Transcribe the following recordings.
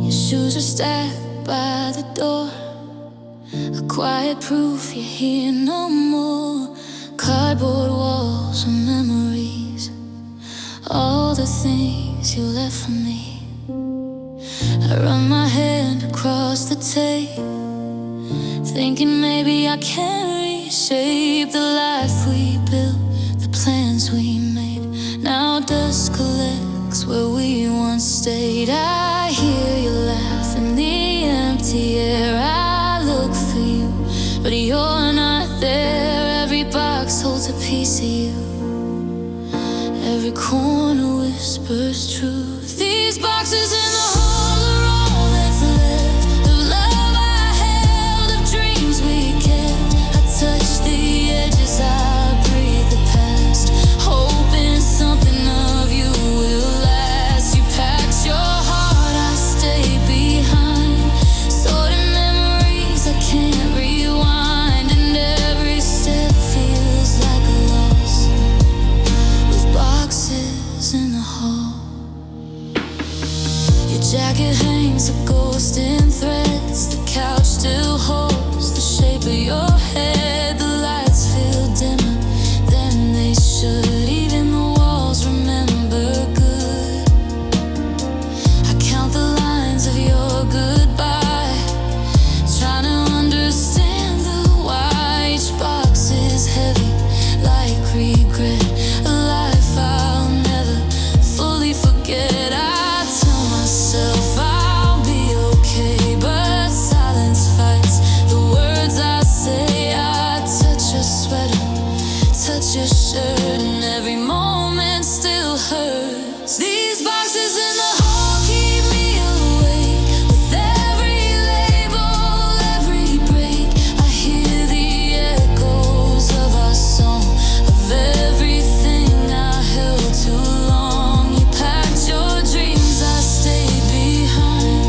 Your shoes are stacked by the door, a quiet proof you're here no more. Cardboard walls of memories, all the things you left for me. I run my hand across the tape, thinking maybe I can reshape the life we built, the plans we made. Now dust collects where we once stayed. I hear you laugh in the empty air. I look for you, but you're not there. Every box holds a piece of you, every corner whispers truth. These boxes in the hall are all that's left of love I held, of dreams we kept. I touch the edges, I breathe the past, hoping something of you will last. You packed your heart, I stay behind, sorting memories I can't rewind. And every step feels like a loss, with boxes in the hall. Your jacket hangs a ghost in threads, the couch still holds the shape of your head. The lights feel dimmer than they should, even the walls remember good. I count the lines of your goodbye, trying to understand the why. Each box is heavy like regret, a life I'll never fully forget. I tell myself I'll be okay, but silence fights the words I say. I touch your sweater, touch your shirt, and every moment still hurts. These boxes in the hall keep me awake, with every label, every break. I hear the echoes of our song, of everything I held too long. You packed your dreams, I stayed behind,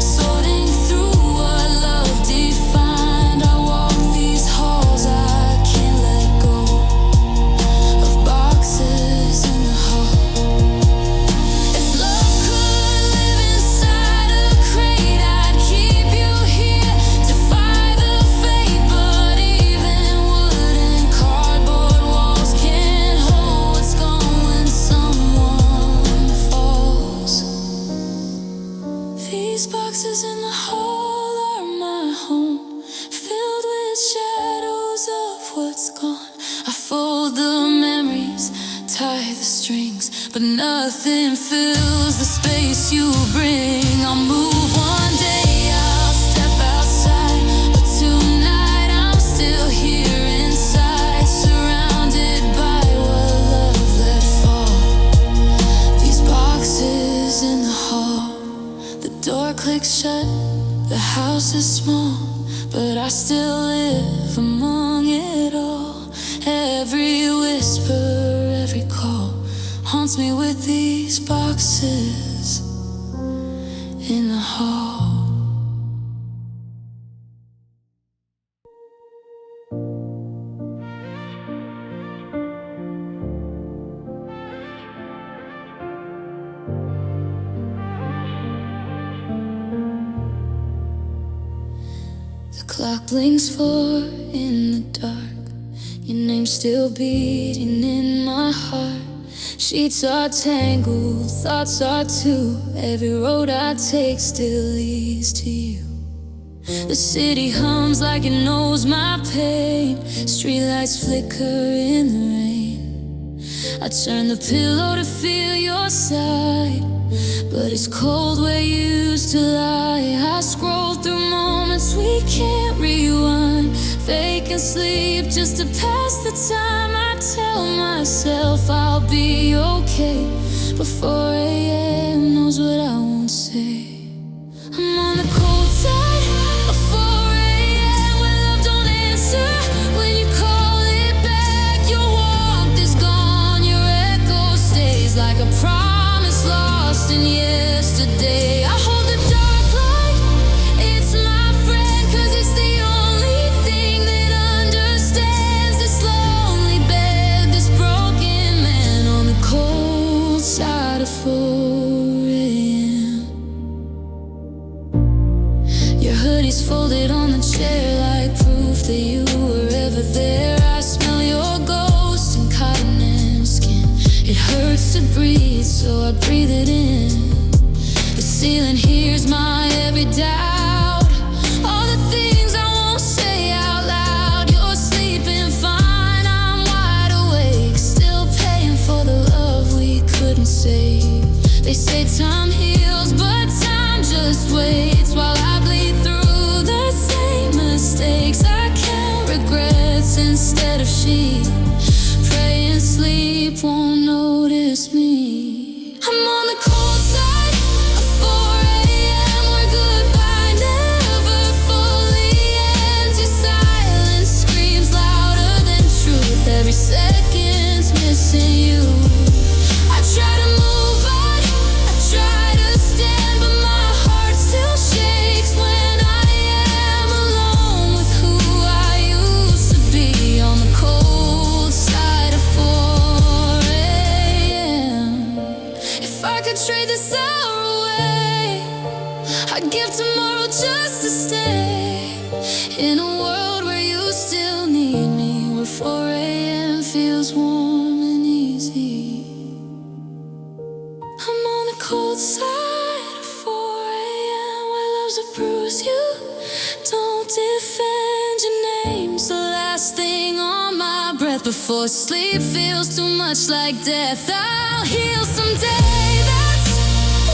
sorting through what love defined. I walk these halls, I can't let go of boxes in the hall. If love could live inside a crate, I'd keep you here, defy the fate. But even wood and cardboard walls can't hold what's gone when someone falls. These boxes in the hall are my home, filled with shadows of what's gone. I fold the memories, tie the strings, but nothing fills the space you bring. I'll move one day, I'll step outside, but tonight I'm still here inside, surrounded by what love let fall. These boxes in the hall, the door clicks shut, the house is small, but I still live among it all. Every whisper, every call haunts me with these boxes in the hall. The clock blinks 4 in the dark, your name still beating in my heart. Sheets are tangled, thoughts are too. Every road I take still leads to you. The city hums like it knows my pain, streetlights flicker in the rain. I turn the pillow to feel your side, but it's cold where you used to lie. I scroll through moments we can't rewind, fake and sleep just to pass the time. I tell myself I'll be okay, but 4 a.m. knows what I won't say. I'm on the cold side of 4 a.m. when love don't answer. When you call it back, your warmth is gone, your echo stays like a promise lost in yesterday. I hold the dark light, it's my friend, 'cause it's the only thing that understands this lonely bed, this broken man on the cold side of 4 a.m. face folded on the chair like proof that you were ever there. I smell your ghost in cotton and skin. It hurts to breathe, so I breathe it in. The ceiling hears my every doubt, all the things I won't say out loud. You're sleeping fine, I'm wide awake, still paying for the love we couldn't save. They say time heals, but time just waits while I bleed through the same mistakes. I count regrets instead of sheep. Pray and sleep won't notice me. I'm on the cold side of 4 a.m. where goodbye never fully ends. Your silence screams louder than truth. Every second's missing you. I try to move on, I try to stand, but my heart still shakes when I am alone with who I used to be. On the cold side of 4 a.m. If I could trade this hour away, I'd give tomorrow just to stay in a world where you still need me, where 4 a.m. feels warm and easy. I'm on the cold side of 4 a.m. where love's a bruise you don't defend. Your name's the last thing on my breath before sleep feels too much like death. I'll heal someday, that's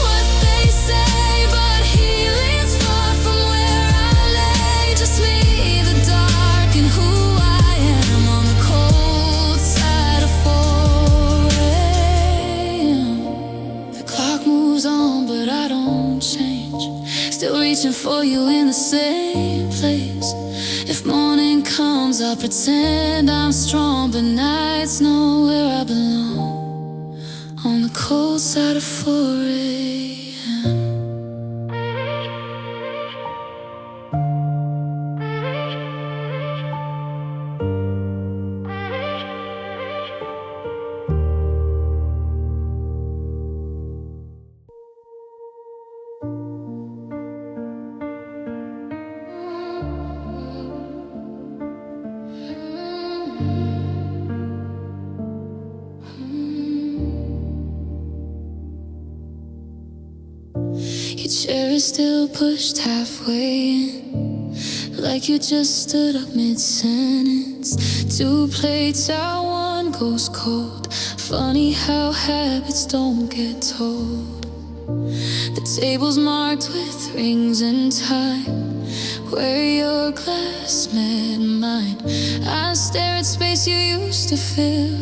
what they say, but healing's far from where I lay. Just me, the dark, and who I am on the cold side of 4 a.m. The clock moves on, but I don't change. Still reaching for you in the same place. If morning comes, I'll pretend I'm strong, but nights know where I belong. On the cold side of 4 a.m. Your chair is still pushed halfway in, like you just stood up mid-sentence. 2 plates out, one goes cold. Funny how habits don't get told. The table's marked with rings and time, where your glass met mine. I stare at space you used to fill,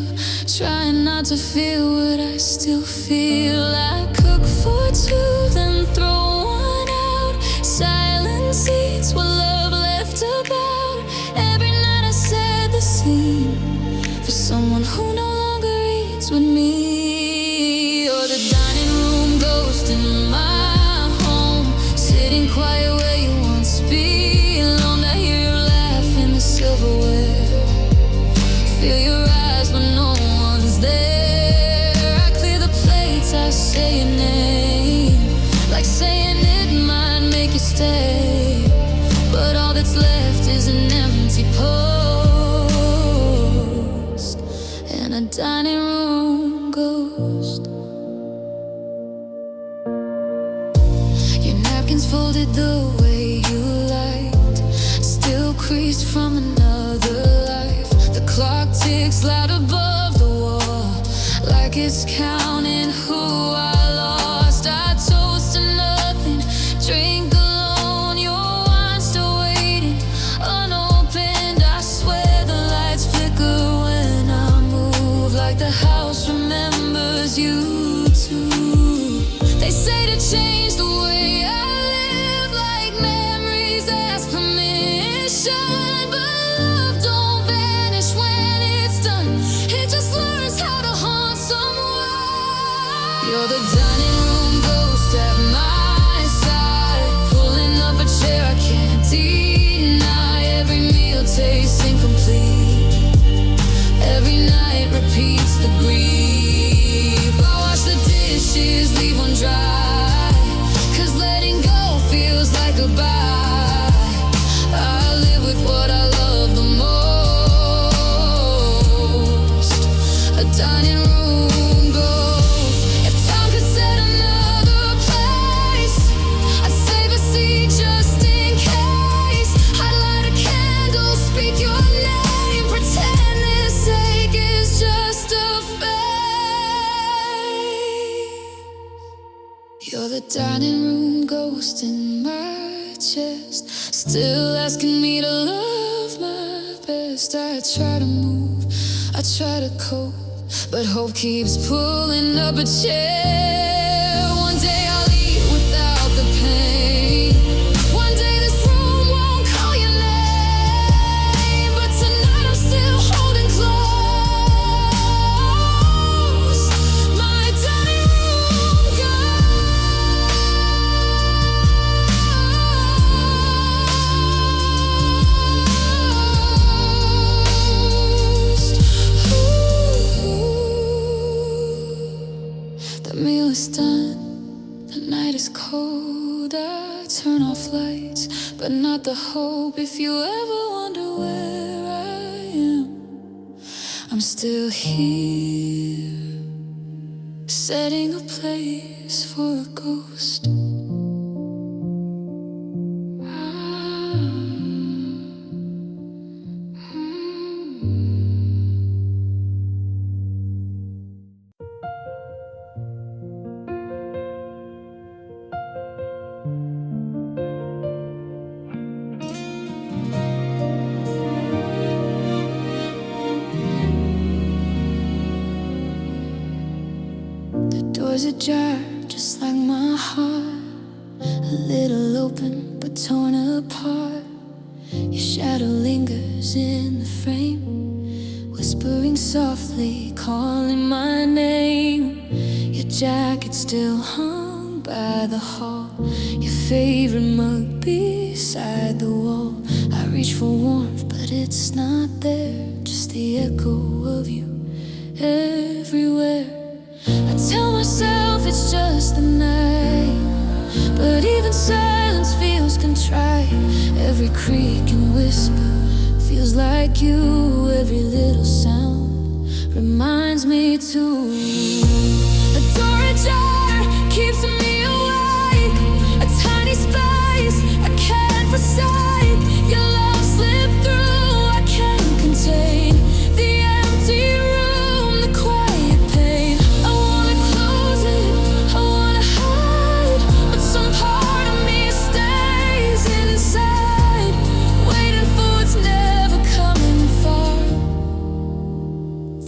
trying not to feel what I still feel. I cook for 2, then throw 1 out. Silence eats what love left about. Every night I set the scene for someone who no longer eats with me. You're the dining room ghost in my home, sitting quiet where you once belonged. I hear your laugh in the silverware, feel your eyes when no one's there. I clear the plates, I say your name, like saying it might make you stay. But all that's left is an empty post and a dining room ghost. Your napkins folded the way you liked, still creased from another life. The clock ticks loud above the wall, like it's counting who I lost. I toast to nothing, drink alone. Your wine's still waiting, unopened. I swear the lights flicker when I move, like the house remembers you too. They say to change the way I live, like memories ask permission, but love don't vanish when it's done. It just learns how to haunt someone. You're the dining room ghost at my side, pulling up a chair I can't deny. Every meal tastes incomplete, every night repeats the grief. I wash the dishes, leave one dry, 'cause letting go feels like goodbye. my chest, still asking me to love my best. I try to move, I try to cope, but hope keeps pulling up a chair. One day I'll eat without the pain. One day this room won't call your name, but tonight I'm still holding close my dining room ghost. The meal is done, the night is cold. I turn off lights, but not the hope. If you ever wonder where I am, I'm still here, setting a place for a ghost. The door's ajar, just like my heart, a little open but torn apart. Your shadow lingers in the frame, whispering softly, calling my name. Your jacket still hung by the hall, your favorite mug beside the wall. I reach for warmth, but it's not there, just the echo of you everywhere. I tell myself it's just the night, but even silence feels contrite. Every creak and whisper feels like you. Every little sound reminds me to. A door ajar keeps me awake, a tiny space I can't forsake. Your love slipped through, I can't contain the empty room, the quiet pain. I wanna close it, I wanna hide, but some part of me stays inside, waiting for what's never coming far.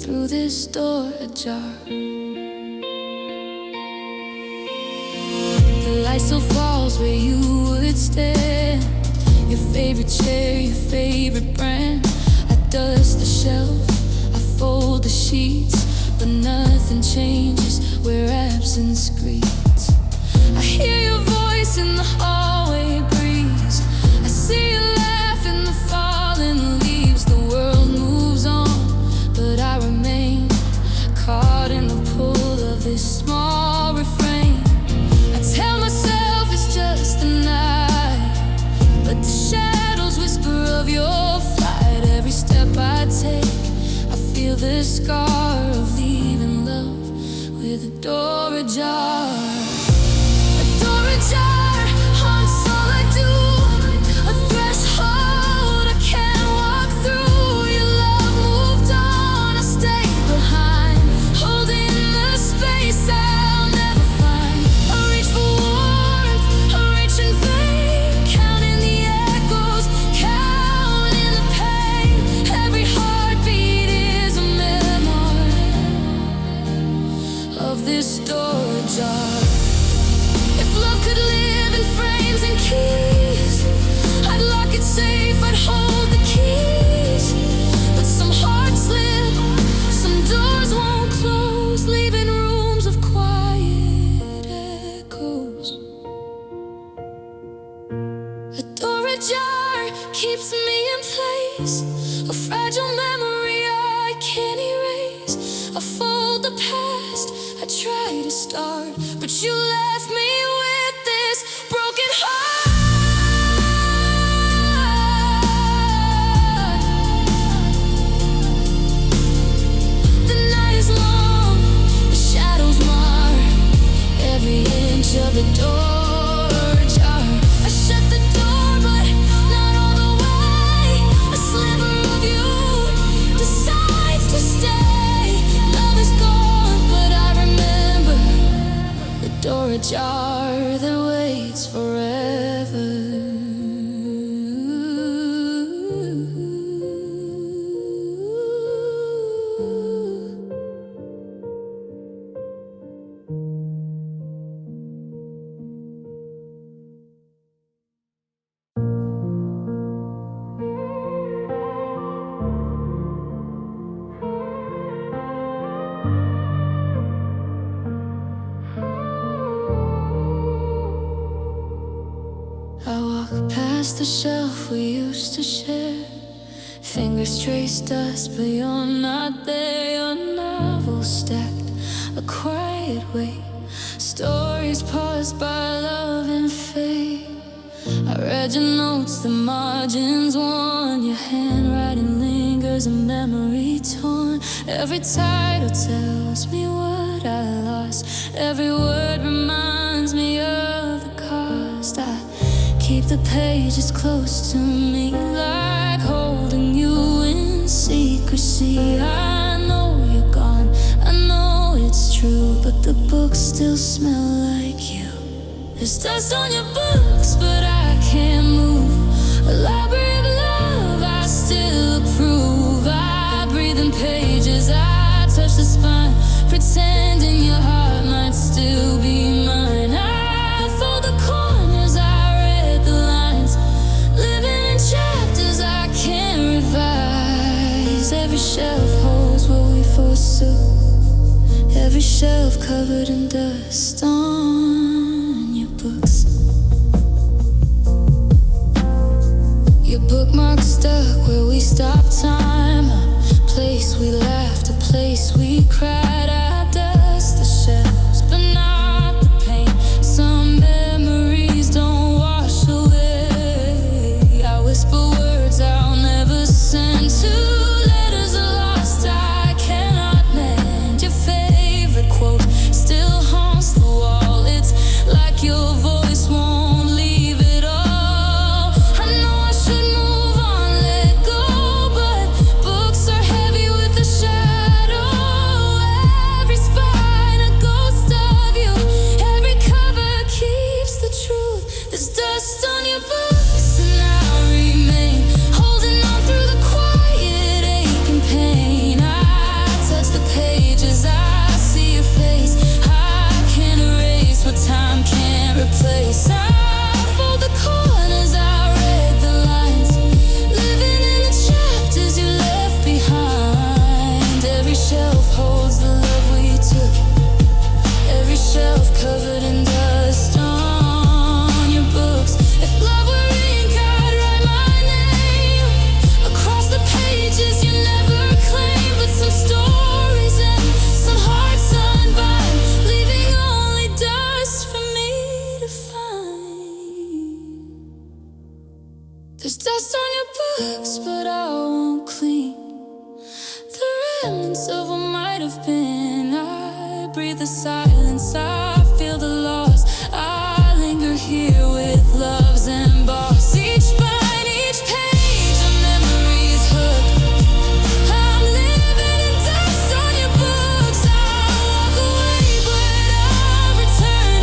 Through this door ajar, the light still falls where you would stand. Your favorite chair, your favorite brand. I dust the shelf, I fold the sheets, but nothing changes where absence greets. I hear your voice in the hallway breeze, I see you laugh in the falling leaves. The world moves on, but I remain caught in the pull of this small refrain. I tell myself it's just the night, but the shadows whisper of your flight. Every step I take, I feel the scar of leaving love with a door ajar. A door ajar haunts all I do, a threshold I can't walk through. Your love moved on, I stayed behind, holding the space I'll never find. I reach for warmth, I reach in vain, counting the echoes, counting the pain. Every heartbeat is a memoir of this door ajar. If love could live in frames and keys, I'd lock it safe, I'd hold the keys. But some hearts slip, some doors won't close, leaving rooms of quiet echoes. A door ajar keeps me in place, a fragile memory I can't erase. I fold the past, I try to start, but you left me with this broken heart. The night is long, the shadows mar every inch of the door ajar. I shut the door, but not all the way. A sliver of you decides to stay. Love is gone, but I remember the door ajar. I walk past the shelf we used to share. Fingers trace dust, but you're not there. Your novel stacked, a quiet way. Stories paused by love and fate. I read your notes, the margins worn. Your handwriting lingers, a memory torn. Every title tells me what I lost. Every word reminds me of the cost. I keep the pages close to me, like holding you in secrecy. I know you're gone, I know it's true, but the books still smell like you. There's dust on your books, but I can't move. A library of love, I still approve. I breathe in pages, I touch the spine, pretending your heart might still be mine. I fold the corners, I read the lines, living in chapters I can't revise. Every shelf holds what we forsook. Every shelf covered in dust on your books. Your bookmarks stuck where we stopped time. A place we laughed, a place we cried. I dust the shelves, but not the pain. Some memories don't wash away. I whisper words I'll never send. Two letters are lost, I cannot mend. Your favorite quote still haunts the wall. It's like your voice won't leave it all. I know I should move on, let go, but books are heavy with the shadow. Every spine a ghost of you. Every cover keeps the truth. There's dust on your books and I remain, holding on through the quiet ache and pain. I touch the pages, I see your face. I can't erase what time can't replace. I fold the corners, I read the lines, living in the chapters you left behind. Every shelf holds the love we took. Every shelf covered in dust on your books. If love were ink, I'd write my name across the pages you never claimed. But some stories and some hearts unbind, leaving only dust for me to find. There's dust on your books, but I won't clean the remnants of what might have been. I breathe the silence, I feel the loss. I linger here with love's emboss. Each spine, each page, a memory's hook. I'm living in dust on your books. I'll walk away, but I'll return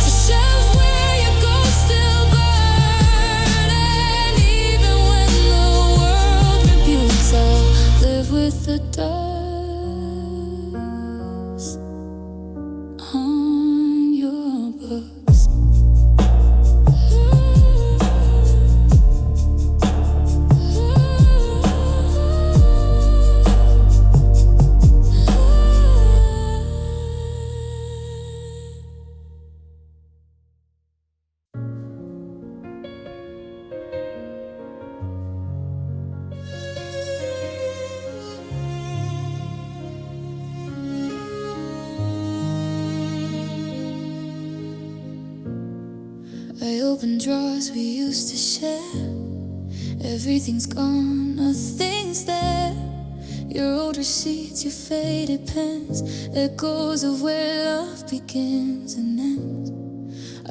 to shelves where your ghost still burn. And even when the world rebukes, I'll live with the dust on your books. I open drawers we used to share. Everything's gone, nothing's there. Your old receipts, your faded pens, echoes of where love begins and ends.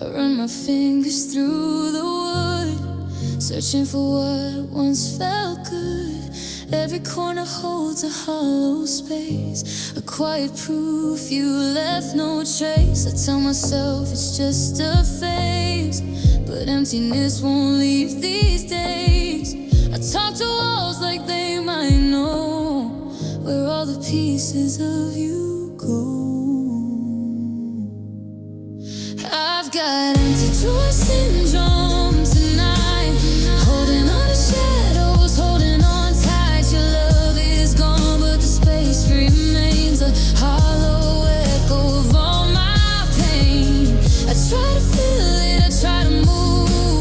I run my fingers through the wood, searching for what once felt good. Every corner holds a hollow space, a quiet proof you left no trace. I tell myself it's just a phase, but emptiness won't leave these days. I talk to walls like they might know where all the pieces of you go. I've got empty drawer syndrome tonight, holding on to shadows, holding on tight. Your love is gone, but the space remains a hollow echo of all my pain. I try to feel it, I try to move,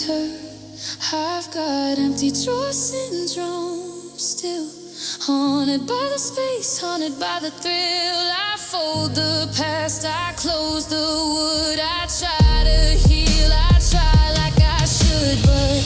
her. I've got empty drawer syndrome still. Haunted by the space, haunted by the thrill. I fold the past, I close the wood. I try to heal, I try like I should, but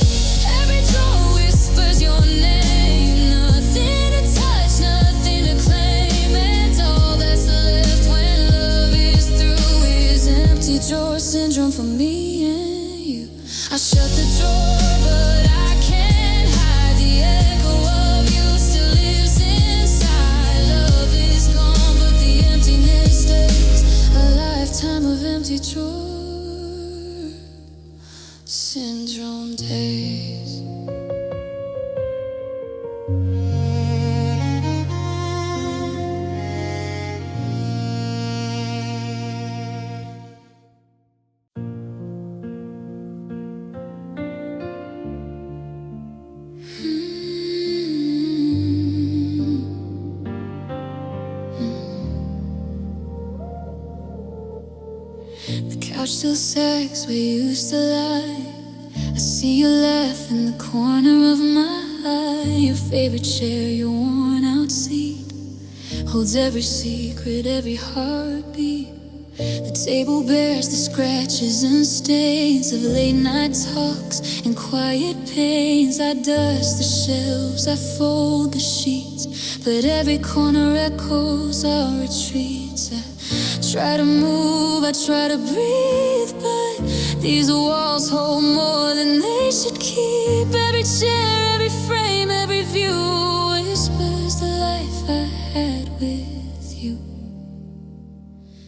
every drawer whispers your name. Nothing to touch, nothing to claim, and all that's left when love is through is empty drawer syndrome for me and you. I shut the drawer, but I can't hide the echo of you still lives inside. Love is gone, but the emptiness stays. A lifetime of empty drawer syndrome days. The couch still sags where you used to lie. I see you laugh in the corner of my eye. Your favorite chair, your worn out seat holds every secret, every heartbeat. The table bears the scratches and stains of late night talks and quiet pains. I dust the shelves, I fold the sheets, but every corner echoes our retreats. I try to move, I try to breathe, but these walls hold more than they should keep. Every chair, every frame, every view whispers the life I had with you.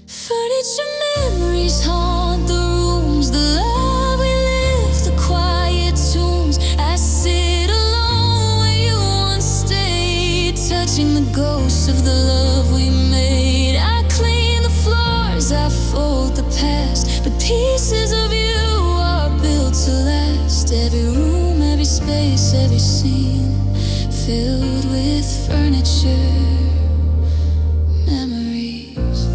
Furniture memories haunt the rooms, the love we lived, the quiet tombs. I sit alone where you once stayed, touching the ghosts of the love we made. I clean the floors, I fold the past, but pieces of you are built to last. Every room, every space, every scene filled with furniture memories.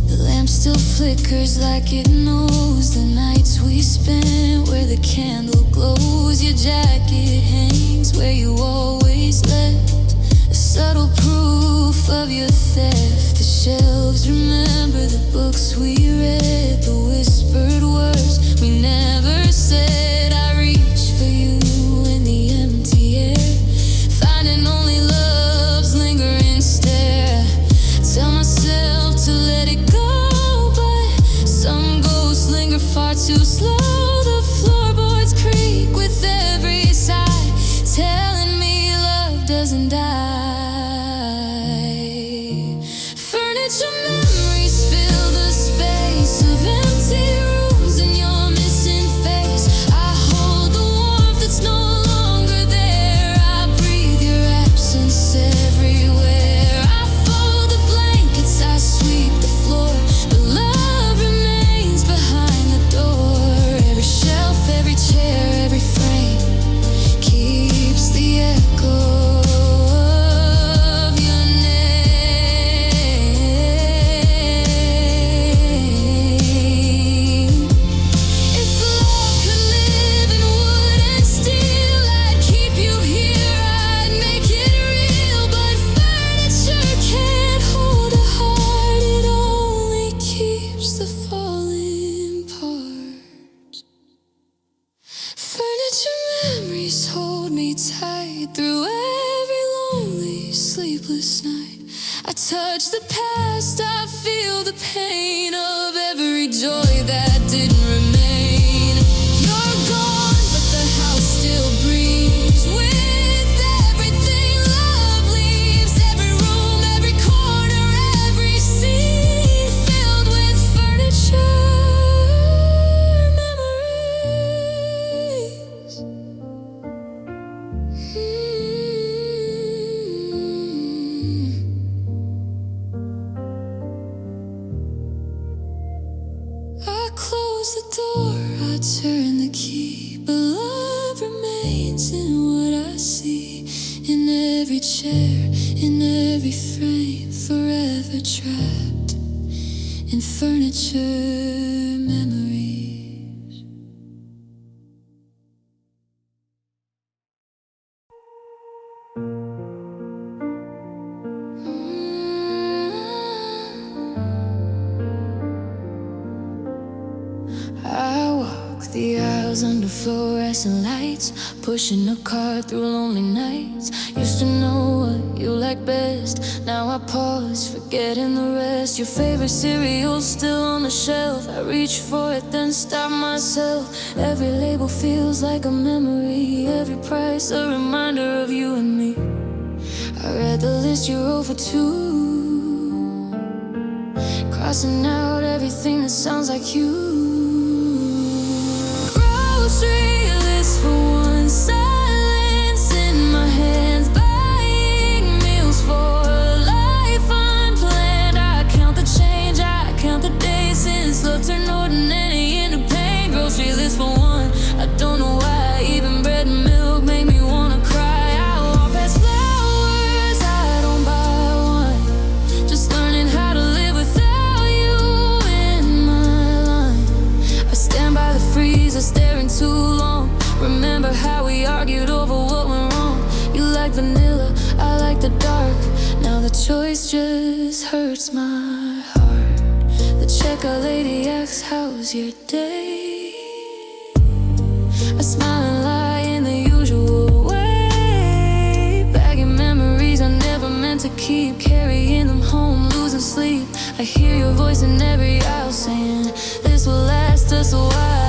The lamp still flickers like it knows the nights we spent, where the candle glows. Your jacket hangs where you always left, a subtle proof of your theft. The shelves remember the books we read, the whispered words we never said. I reach for you in the empty air, finding only love's lingering stare. Tell myself to let it go, but some ghosts linger far too slow. The floorboards creak with every sigh, telling me love doesn't die. Furniture memories fill the space of empty rooms and your missing face. I hold the warmth that's no longer there. I breathe your absence everywhere. I fold the blankets, I sweep the floor, but love remains behind the door. Every shelf, every chair, every frame keeps the echo of your name. If love could live in wood and steel, I'd keep you here, I'd make it real. But furniture can't hold a heart, it only keeps the falling apart. Furniture memories hold me tight through every lonely, sleepless night. I touch the past, I feel the pain of every joy that didn't remain. You're gone, but the house still breathes with everything love leaves. Every room, every corner, every scene filled with furniture memories. I close the door, I turn the key, but love remains in every chair, in every frame, forever trapped in furniture memories. I walk the aisles under fluorescent lights, pushing a car through lonely nights. Used to know what you like best, now I pause, forgetting the rest. Your favorite cereal's still on the shelf, I reach for it then stop myself. Every label feels like a memory, every price a reminder of you and me. I read the list you wrote for two, crossing out everything that sounds like you. Grocery list for one, silence in my hands, buying meals for a life unplanned. I count the change, I count the days since love turned ordinary into pain. Grocery list for one, I don't know why, even bread and milk make me wanna cry. I walk past flowers, I don't buy one, just learning how to live without you in my line. I stand by the freezer staring too long, remember how we argued over what went wrong. You like vanilla, I like the dark, now the choice just hurts my heart. The checkout lady asks, how's your day? I smile and lie in the usual way, bagging memories I never meant to keep, carrying them home, losing sleep. I hear your voice in every aisle saying, this will last us a while.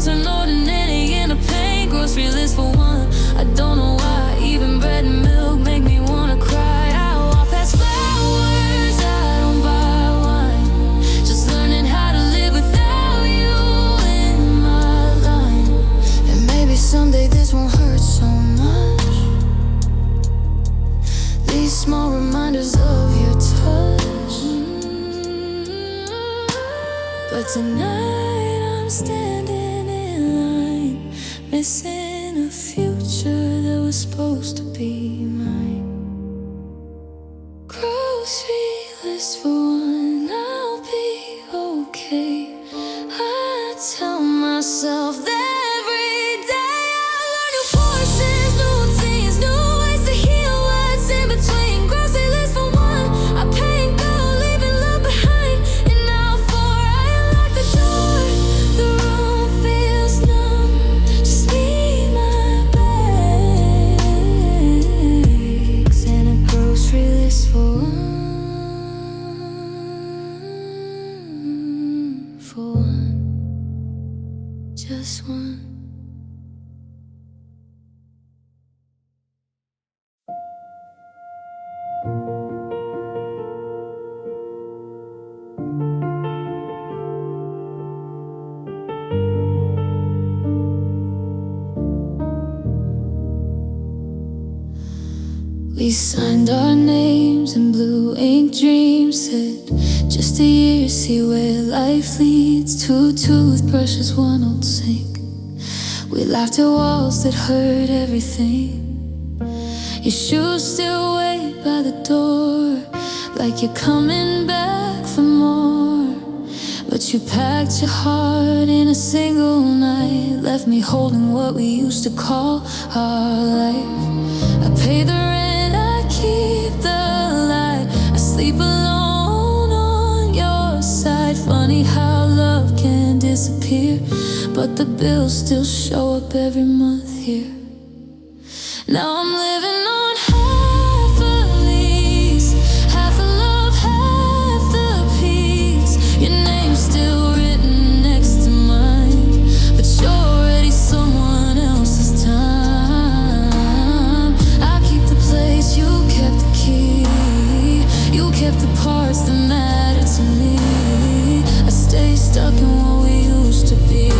Turn ordinary into pain. Grocery list for one, I don't know why, even bread and milk make me wanna cry. I walk past flowers, I don't buy wine, just learning how to live without you in my line. And maybe someday this won't hurt so much, these small reminders of your touch. But tonight I'm standing missing a future that was supposed to be mine. Grocery list for one, I'll be okay. I tell myself that every day I learn new portions, new routines, new ways to heal what's in between. Grocery list for one, I pay and go, leaving love behind. And now for I unlock the door, the room feels numb. Just one. We signed our names in blue ink, dreams said just a year, see where life leads. Two toothbrushes, one old sink. We laughed at walls that hurt everything. Your shoes still wait by the door, like you're coming back for more. But you packed your heart in a single night, left me holding what we used to call our life. I pay the rent, I keep the light, I sleep alone on your side. Funny how love can disappear, but the bills still show up every month here. Now I'm living on half a lease, half a love, half the peace. Your name's still written next to mine, but you're already someone else's time. I keep the place, you kept the key, you kept the parts that matter to me. I stay stuck in what we used to be,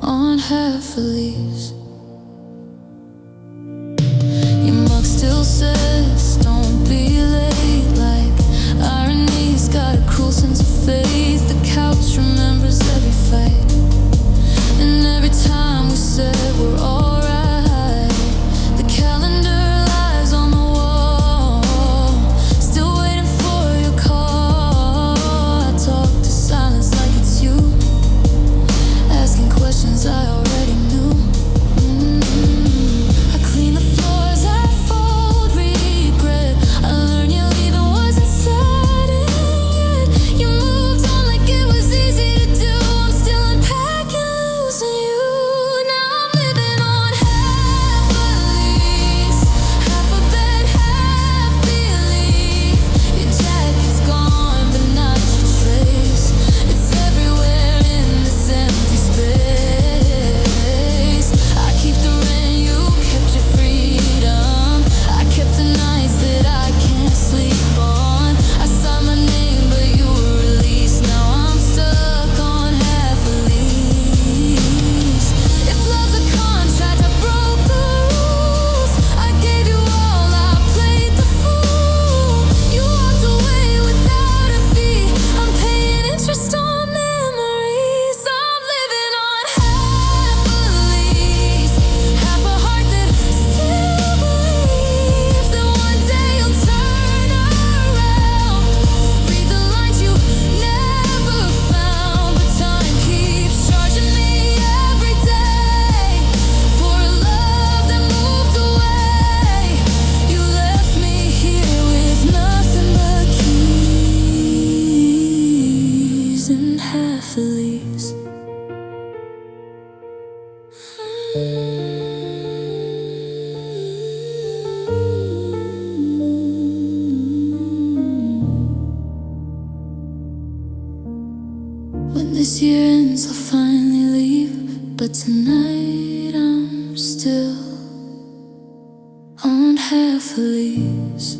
on half a lease. half a lease.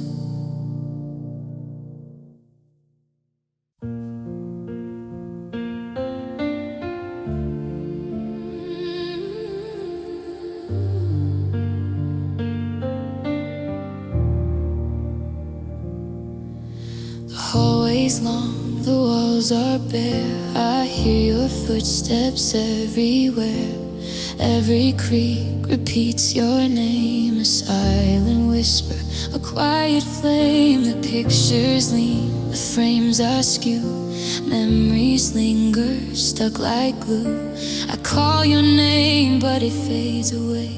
The hallway's long, the walls are bare. I hear your footsteps everywhere. Every creak repeats your name, a silent whisper, a quiet flame. The pictures lean, the frames are askew. Memories linger, stuck like glue. I call your name, but it fades away.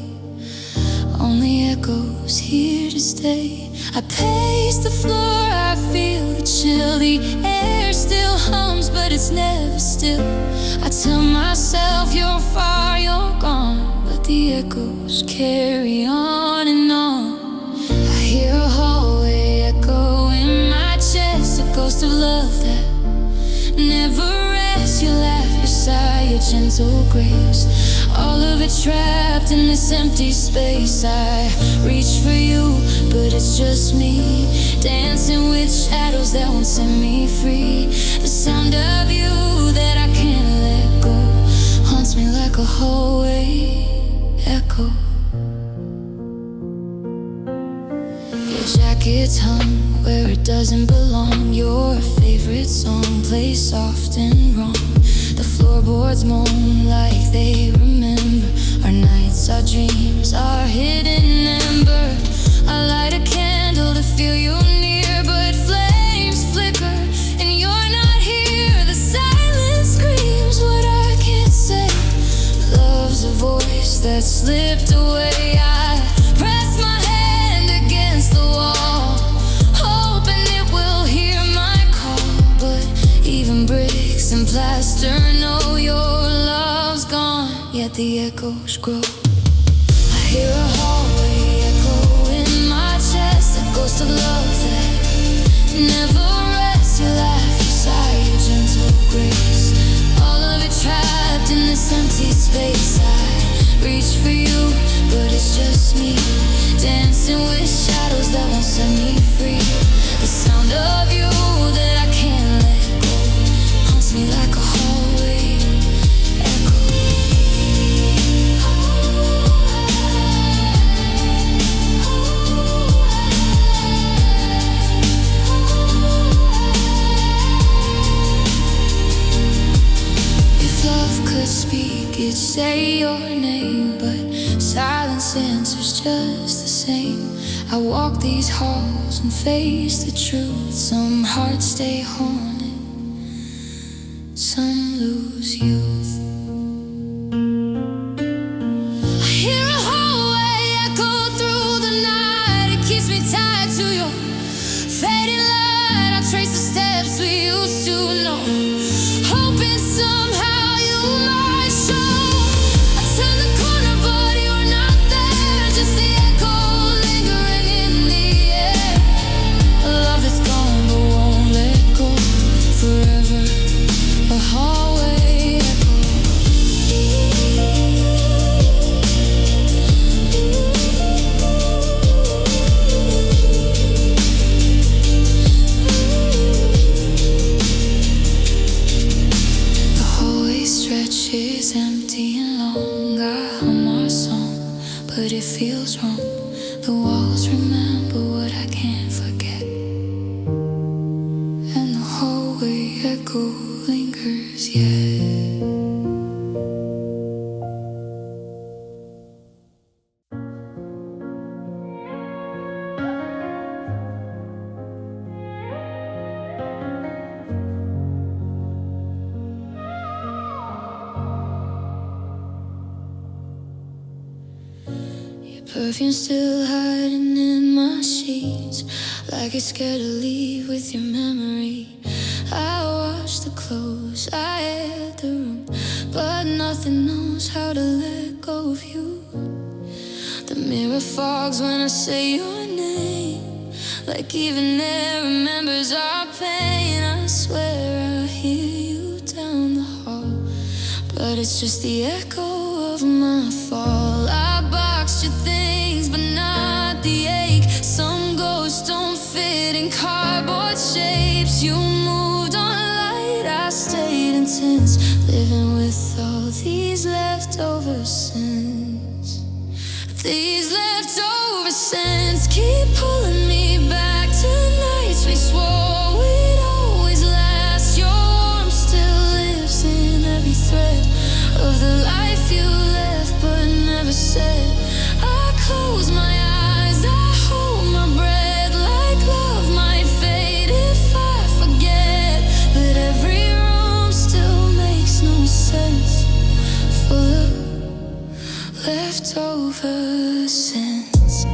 Only echoes here to stay. I pace the floor, I feel the chill. The air still hums, but it's never still. I tell myself you're far, you're gone, but the echoes carry on and on. I hear a hallway echo in my chest, a ghost of love that never rests. Your laugh, your sigh, your gentle grace, all of it trapped in this empty space. I reach for you, but it's just me, dancing with shadows that won't set me free. The sound of you that I can't let go haunts me like a hallway echo. Your jacket's hung where it doesn't belong. Your favorite song plays soft and wrong. The floorboards moan like they remember our nights, our dreams, our hidden ember. I light a candle to feel you near, but flames flicker and you're not here. The silence screams what I can't say. Love's a voice that slipped away. I press my hand against the wall, hoping it will hear my call. But even bricks and plaster know your love's gone, yet the echoes grow. I hear a hallway echo in my chest, a ghost of love that never rests. Your laugh, your sigh, your gentle grace, all of it trapped in this empty space. I reach for you, but it's just me, dancing with shadows that won't set me free. The sound of you that I can't let go haunts me like a hallway echo. If love could speak, it'd say your name, but silence answers just the same. I walk these halls and face the truth. Some hearts stay haunted, some lose youth. I hear a hallway echo through the night. It keeps me tied to your fading light. I trace the steps we used to know, hoping somehow you might show. I turn the corner, but you're not there, just the echo lingering in the air. Love is gone, but won't let go forever. A hallway echo. The hallway stretches empty and long. I hum our song, but it feels wrong. The walls remember what I can't forget, and the hallway echo lingers yet. Your perfume still hiding in my sheets, like it's scared to leave with your memory. I wash the clothes, I air the room, but nothing knows how to let go of you. The mirror fogs when I say your name, like even air remembers our pain. I swear I hear you down the hall, but it's just the echo of my fall. I boxed your things, but not the ache. These leftover scents keep pulling me back to nights we swore we'd always last. Your warmth still lives in every thread of the life you left but never said. I close my eyes, I hold my breath, like love might fade if I forget. But every room still makes no sense, full of leftover scents.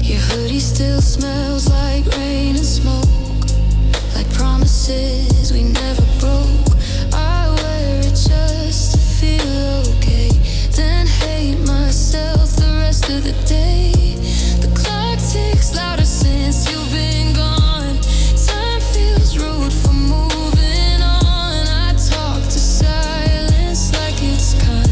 Your hoodie still smells like rain and smoke, like promises we never broke. I wear it just to feel okay, then hate myself the rest of the day. The clock ticks louder since you've been gone. Time feels rude for moving on. I talk to silence like it's kind,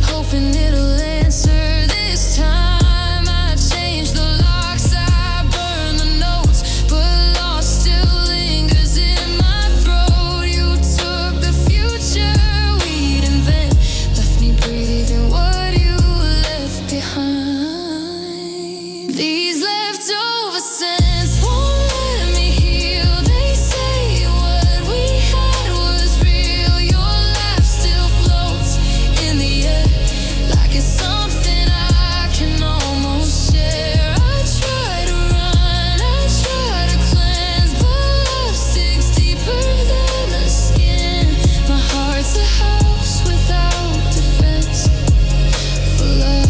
hoping it'll answer this time. I change the locks, I burn the notes, but lost still lingers in my throat. You took the future we'd invent, left me breathing what you left behind. These leftover scents won't let me heal. They say what we had was real. Your laugh still floats in the air, like it's something I can almost share. I try to run, I try to cleanse, but love sticks deeper than the skin. My heart's a house without defense, full of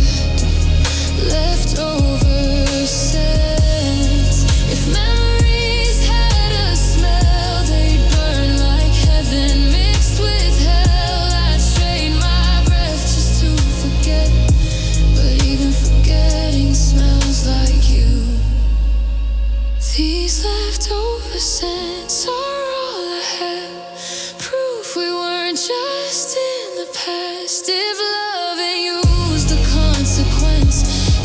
leftover scents. If memories had a smell, they'd burn like heaven mixed with hell. I'd trade my breath just to forget, but even forgetting smells like you. These leftover scents are all I have, proof we weren't just in the past. If loving you was the consequence,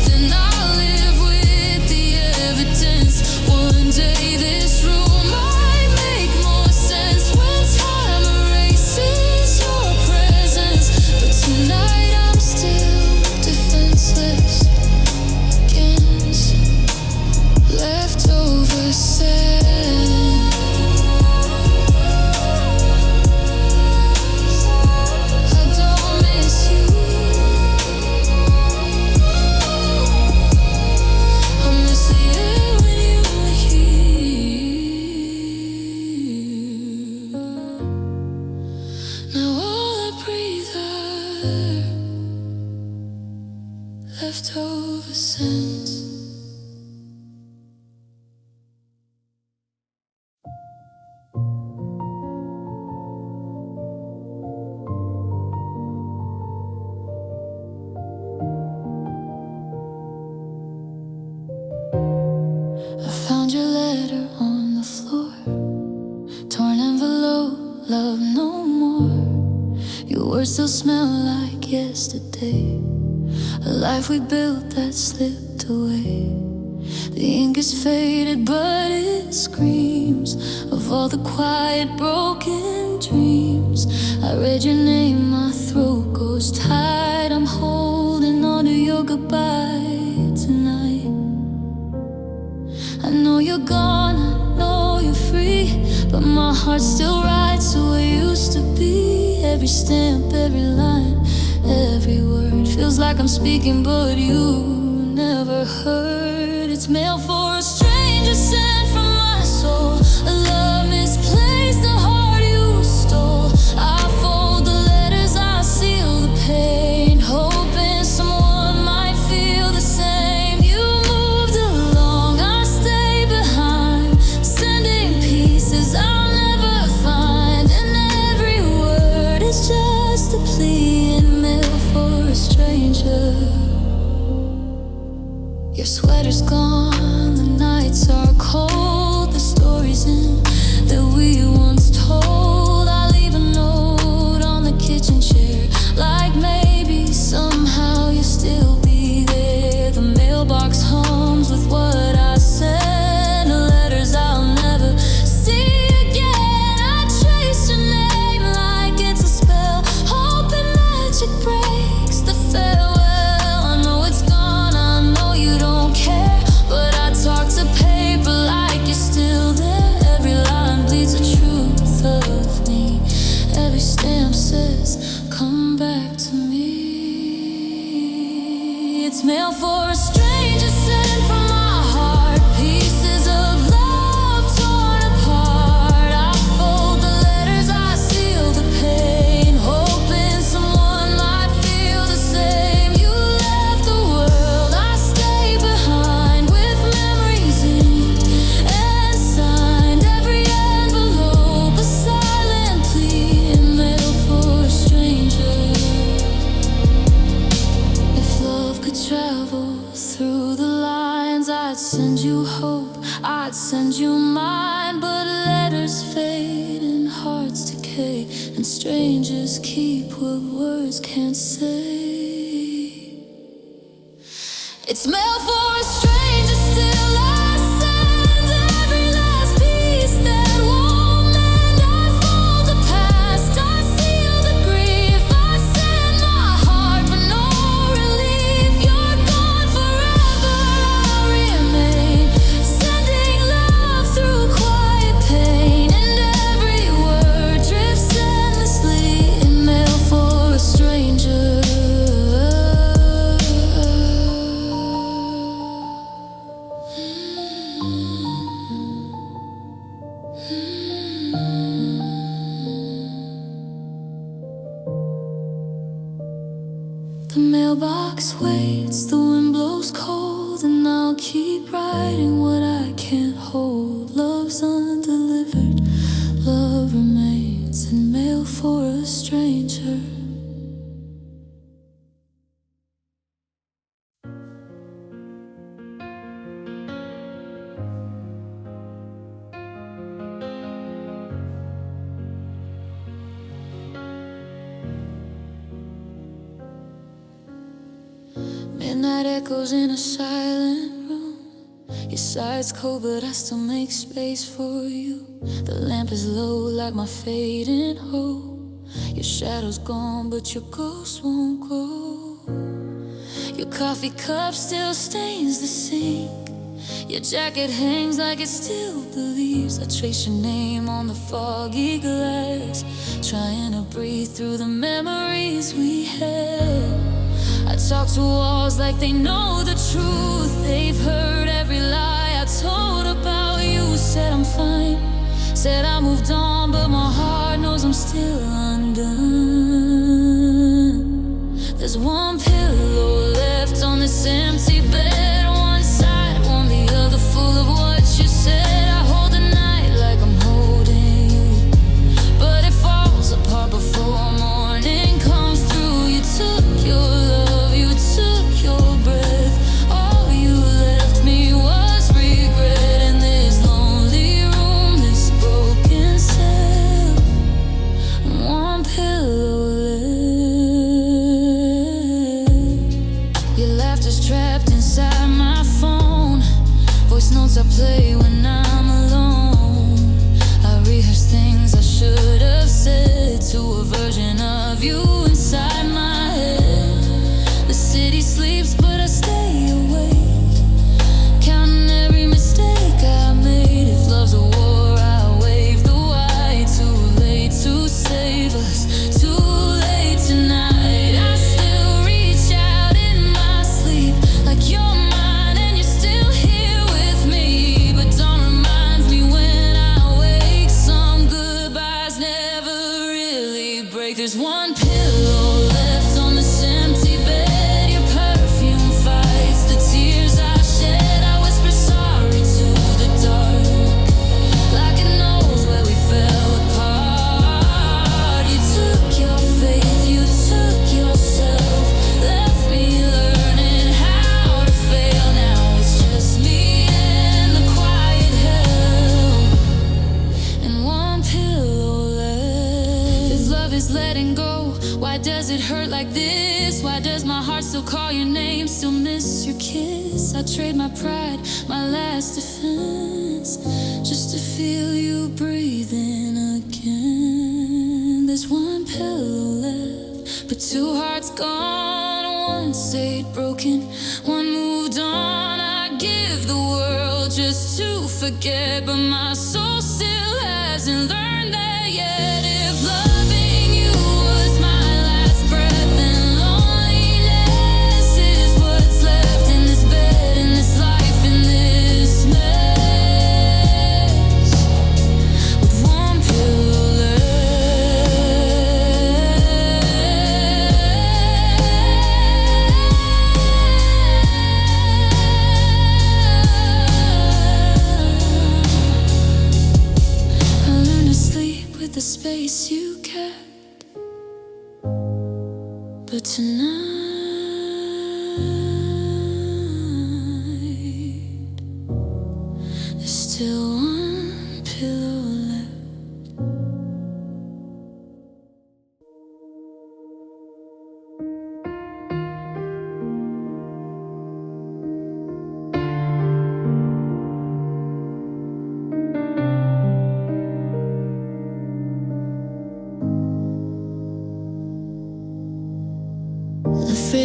then I'll live with the evidence. One day this room might make more sense when time erases your presence. But tonight I'm still defenseless against leftover scents. I don't miss you, I miss the air when you were here. Now all I breathe are leftover scents. I found your letter on the floor, torn envelope, love no more. Your words still smell like yesterday, a life we built that slipped away. The ink is faded, but it screams of all the quiet, broken dreams. I read your name, my throat goes tight. I'm holding on to your goodbye tonight. I know you're gone, I know you're free, but my heart still writes who I used to be. Every stamp, every line, every word feels like I'm speaking, but you never heard. It's mail for a stranger sent from my soul, a love misplaced, a heart you stole. I fold the letters, I seal the pain, hoping someone might feel the same. You moved along, I stay behind, sending pieces I'll never find. And every word is just a plea in mail for a stranger. Your sweater's gone, the nights are cold, the stories in that we once told. I leave a note on the kitchen chair, like maybe somehow you'll still be there. The mailbox through the lines. I'd send you hope, I'd send you mine. But letters fade and hearts decay, and strangers keep what words can't say. It's mail for a stranger, still I send every last piece that won't mend. I fold the past, I seal the grief. I send my heart but no relief. You're gone forever, I'll remain, sending love through quiet pain. And every word drifts endlessly in mail for a stranger. The mailbox waits, the wind blows cold, and I'll keep writing what I can't hold. Love's undelivered, love remains in mail for a stranger. Midnight echoes in a silent room. Your side's cold, but I still make space for you. The lamp is low like my fading hope. Your shadow's gone, but your ghost won't go. Your coffee cup still stains the sink. Your jacket hangs like it still believes. I trace your name on the foggy glass, trying to breathe through the memories we held. I talk to walls like they know the truth. They've heard every lie I told about you. Said I'm fine, said I moved on, but my heart knows I'm still undone. There's one pillow left on this empty bed. One side warm, the other full of what you said. I hold the night like I'm holding you, but it falls apart before morning comes through. You took your love, you took your breath. All you left me was regret. In this lonely room, this broken cell, one pillow left. Your laughter's trapped inside my phone. Voice notes I play when I'm alone. I rehearse things I should have said to a version of you inside my head. The city sleeps, but I stay awake, counting every mistake I made. If love's a war, I'll wave the white. Too late to save us, too late tonight. I still reach out in my sleep like you're mine, and you're still here with me. But dawn reminds me when I wake, some goodbyes never really break. There's one pillow left on this empty bed. Your perfume fights the tears I shed. I whisper sorry to the dark, like it knows where we fell apart. You took your faith, you took yourself, left me learning how to fail. Now it's just me and the quiet hell, and one pillow left. If love is letting go, why does it hurt like this? Why does my heart still call your name, still miss your kiss? I trade my pride, my last defense, just to feel you breathing again. There's one pillow left, but two hearts gone. One stayed broken, one moved on. I give the world just to forget, but my soul still hasn't learned that yet. If loving you was my last breath, then loneliness is what's left in this bed, in this life, in this mess. With one pillow left, I learned to sleep with the space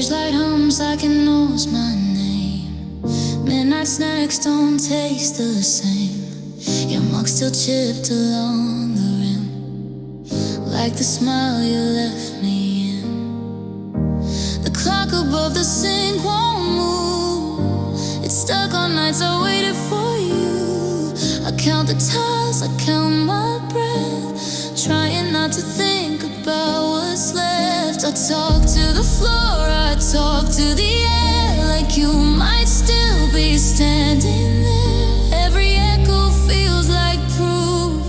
Stage light hums like it knows my name. Midnight snacks don't taste the same. Your mug still chipped along the rim, like the smile you left me in. The clock above the sink won't move. It's stuck on nights I waited for you. I count the tiles, I count my breath, trying not to think about what's left. I talk to the floor, I talk to the air, like you might still be standing there. Every echo feels like proof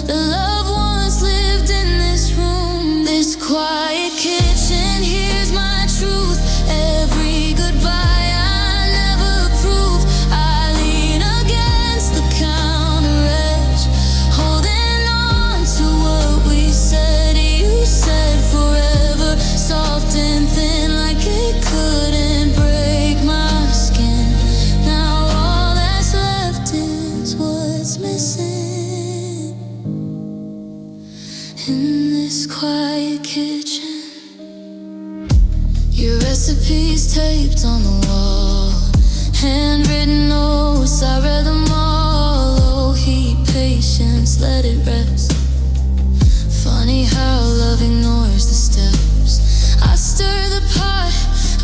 that love once lived in this room. This quiet kitchen hears my truth. Every goodbye I never proved. I lean against the counter edge, holding on to what we said. You said forever, soft and thin, like it couldn't break my skin. Now all that's left is what's missing in this quiet kitchen. Your recipes taped on the wall, handwritten notes, I read them all. Oh, heat, patience, let it rest. Funny how love ignores the steps. I stir the pot,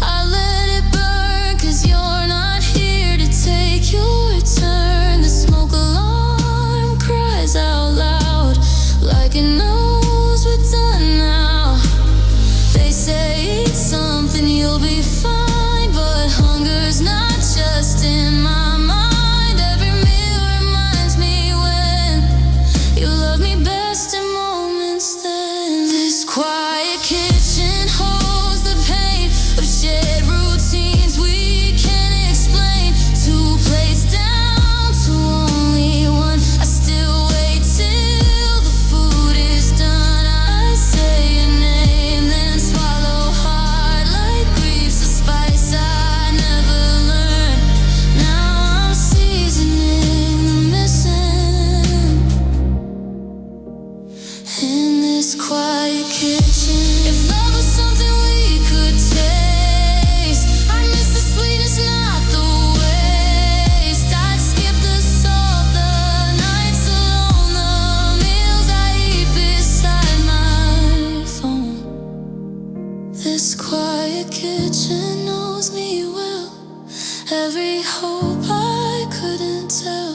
I let it burn, 'cause you're not here to take your turn. The smoke alarm cries out loud, like it knows we're done now. They say eat something, you'll be fine, but hunger's not just in my mind. Every meal reminds me when you love me best in moments then. This quiet kitchen holds the pain of shared routines we can't explain. Two plates down to only one. I still wait till the food is done. I say your name, then swallow hard like grief's a spice I never learned. Now I'm seasoning the missing in this quiet kitchen. If love was something we could taste, I miss the sweetness, not the waste. I'd skip the salt, the nights alone, the meals I eat beside my phone. This quiet kitchen knows me well. Every hope I couldn't tell.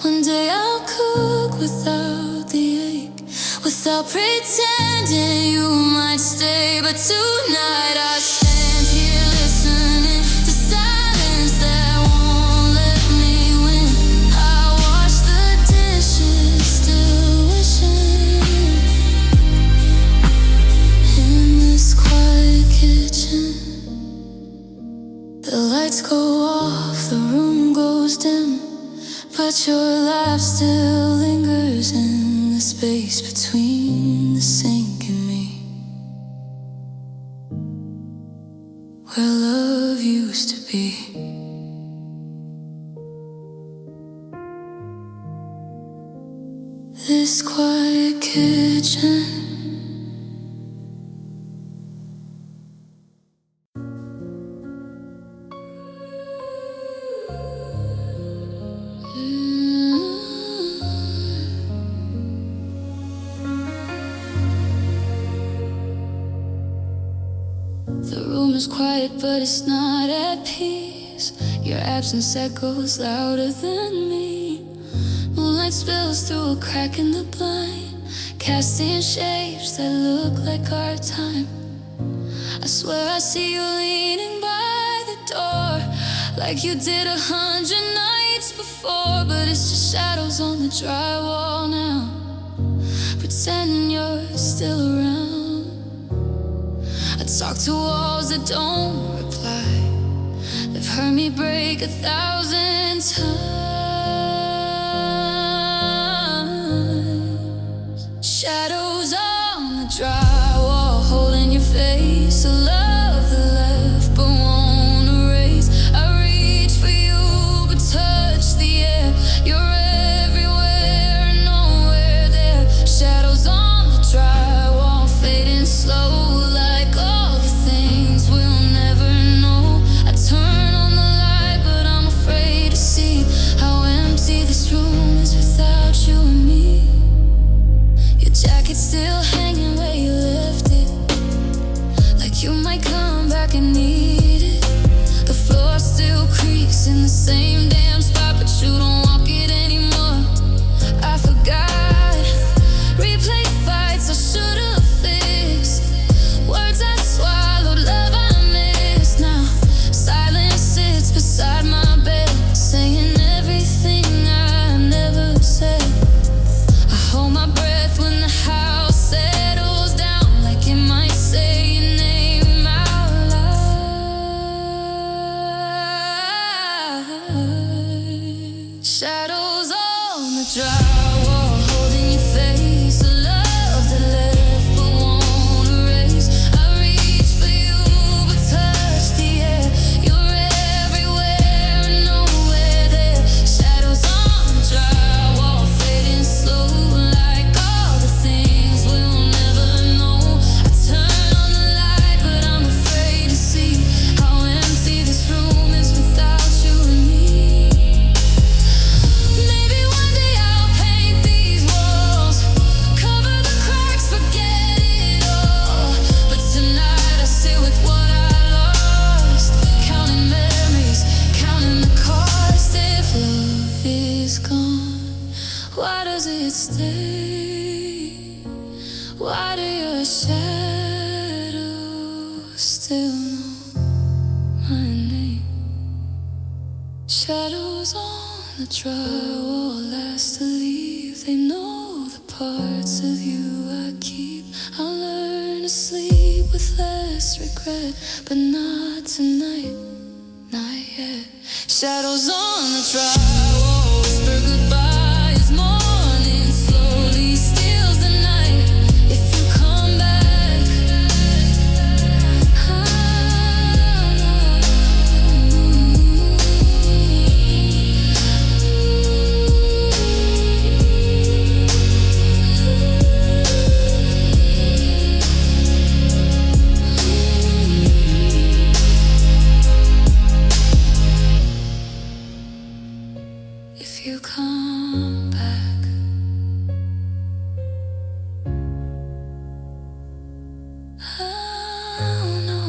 One day I'll cook without the ache, without pretending you might stay. But tonight I stand here listening to silence that won't let me win. I wash the dishes, still wishing in this quiet kitchen. The lights go off, the room goes dim, but your laugh still lingers in the space between the sink and me, where love used to be. This quiet kitchen. The room is quiet, but it's not at peace. Your absence echoes louder than me. Moonlight spills through a crack in the blind, casting shapes that look like our time. I swear I see you leaning by the door, like you did 100 nights before. But it's just shadows on the drywall now, pretending you're still around. I talk to walls that don't reply. They've heard me break 1,000 times. Shadows on the drywall, holding your face. A love that left but won't erase. I reach for you but touch the air. You're everywhere and nowhere there. Shadows on the drywall, fading slow, like all the things we'll never same damn spot, but you don't walk it anymore. I forgot. Replay fights I should've fixed. Words I swallowed, love I missed. Now silence sits beside my bed, saying everything I never said. I hold my breath when the house settles down, like it might say your name out loud. Shadows on the drywall, holding your face. A love that left but won't erase. I reach for you but touch the air. You're everywhere and nowhere there. Shadows on the drywall, fading slow, like all the things we'll never know. I turn on the light but I'm afraid to see how empty this room is without you and me. Maybe one day I'll paint these walls, cover the cracks, forget it all. But tonight I sit with what I lost, counting memories, counting the cost. If love is gone, why does it stay? Why do your shadows still know my name? Shadows on the drywall last to leave. They know the parts of you I keep. I'll learn to sleep with less regret, but not tonight, not yet. Shadows on the drywall whisper goodbye as morning slowly steals the night. If you come back, if you come back, oh no.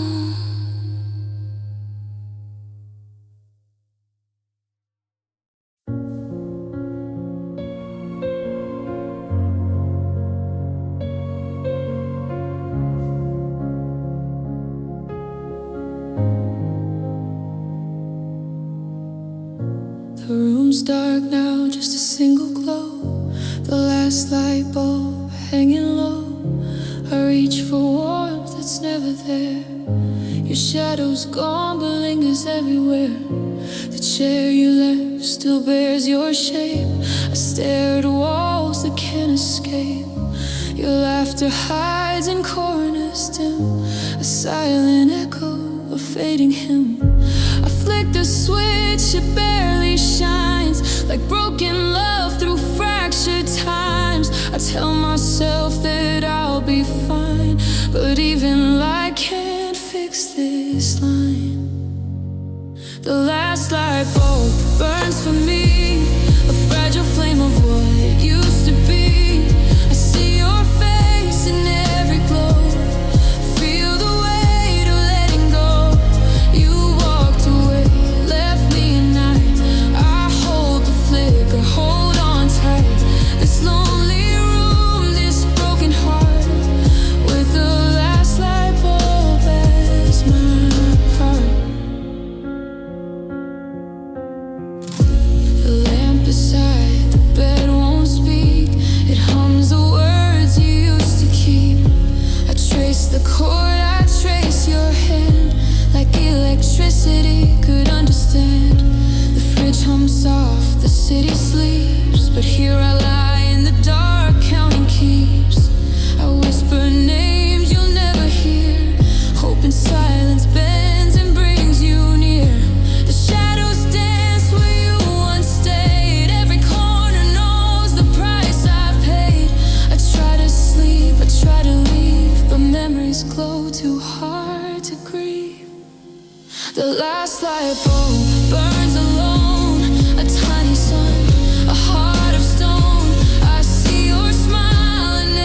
The room's dark now, just a single glow. The last light bulb hanging low. I reach for warmth that's never there. Your shadow's gone but lingers everywhere. The chair you left still bears your shape. I stare at walls that can't escape. Your laughter hides in corners dim, a silent echo of fading hymn. I flick the switch, it barely shines, like broken love through fractured times. I tell myself that I'll be fine, but even light can't fix this line. The last light bulb burns for me, a fragile flame of what used to be. I see your face in every glow, feel the weight of letting go. You walked away, left me at night. I hold the flicker, hold on tight. This lonely room, this broken heart, with the last light bulb as my part. The lamp beside the bed won't speak. It hums the words you used to keep. I trace the chord, I trace your hand, like electricity could understand. The fridge hums soft, the city sleeps, but here I lie in the dark, counting keeps. I whisper names you'll never hear, hoping silence bends and brings you near. The shadows dance where you once stayed. Every corner knows the price I've paid. I try to sleep, I try to leave, but memories glow too hard to grieve. The last light bulb burns alone, a tiny sun, a heart of stone. I see your smile in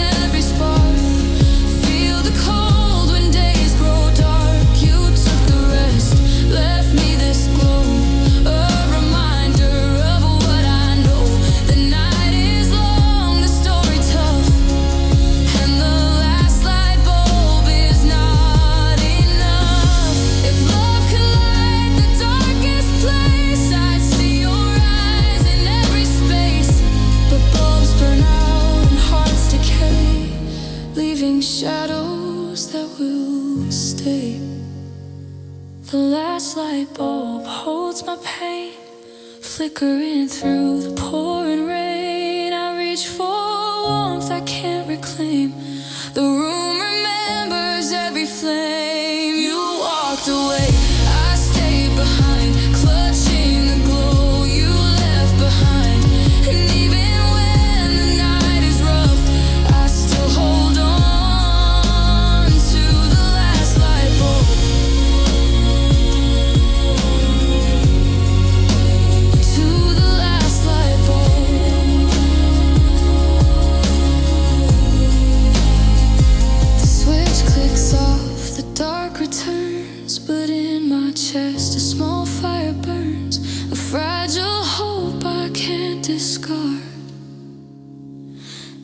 light bulb holds my pain, flickering through the pouring rain. I reach for warmth I can't reclaim. The room remembers every flame. You walked away, I stayed behind, clutching the glow you left behind. And even when the night is rough, I still hold on to the last light bulb. To the last light bulb. The switch clicks off, the dark returns, but in my chest a small fire burns. A fragile hope I can't discard.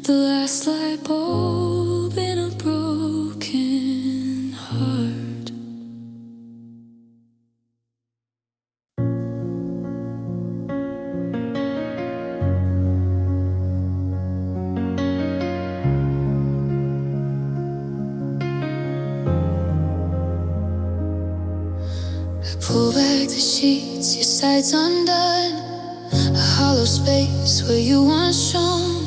The last light bulb in a broken heart. Pull back the sheets, your sights undone. A hollow space where you once shone.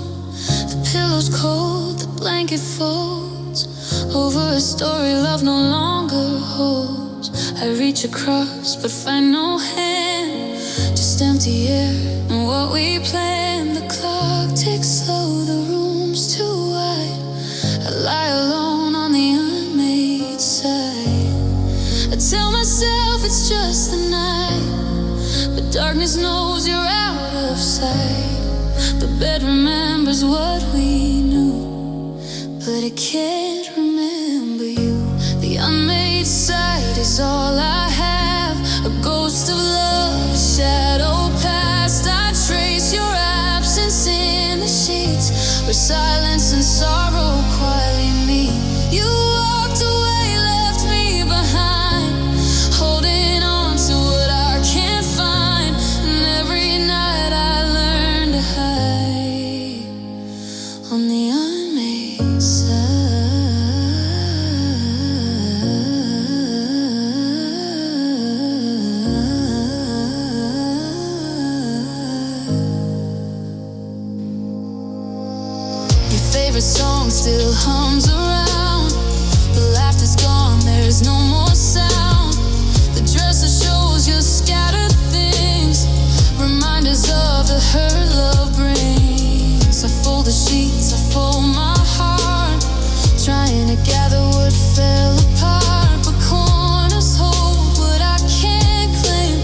The pillow's cold, the blanket folds over a story love no longer holds. I reach across but find no hand, just empty air and what we planned. The clock ticks slow, the room's too wide. I lie alone on the unmade side. I tell myself it's just the night, but darkness knows you're out of sight. The bed remembers what we knew, but it can't remember you. The unmade sight is all I have, a ghost of love, a shadow past. I trace your absence in the sheets, where silence and sorrow quietly meet. You walked away, left me behind, holding on to what I can't find. And every night I learn to hide on the unmade side. Your favorite song still hums around. The laughter's gone, there's no more sound. The dresser shows your scattered things, reminders of the hurt love brings. I fold the sheets, I fold my heart, trying to gather what fell apart. But corners hold what I can't claim.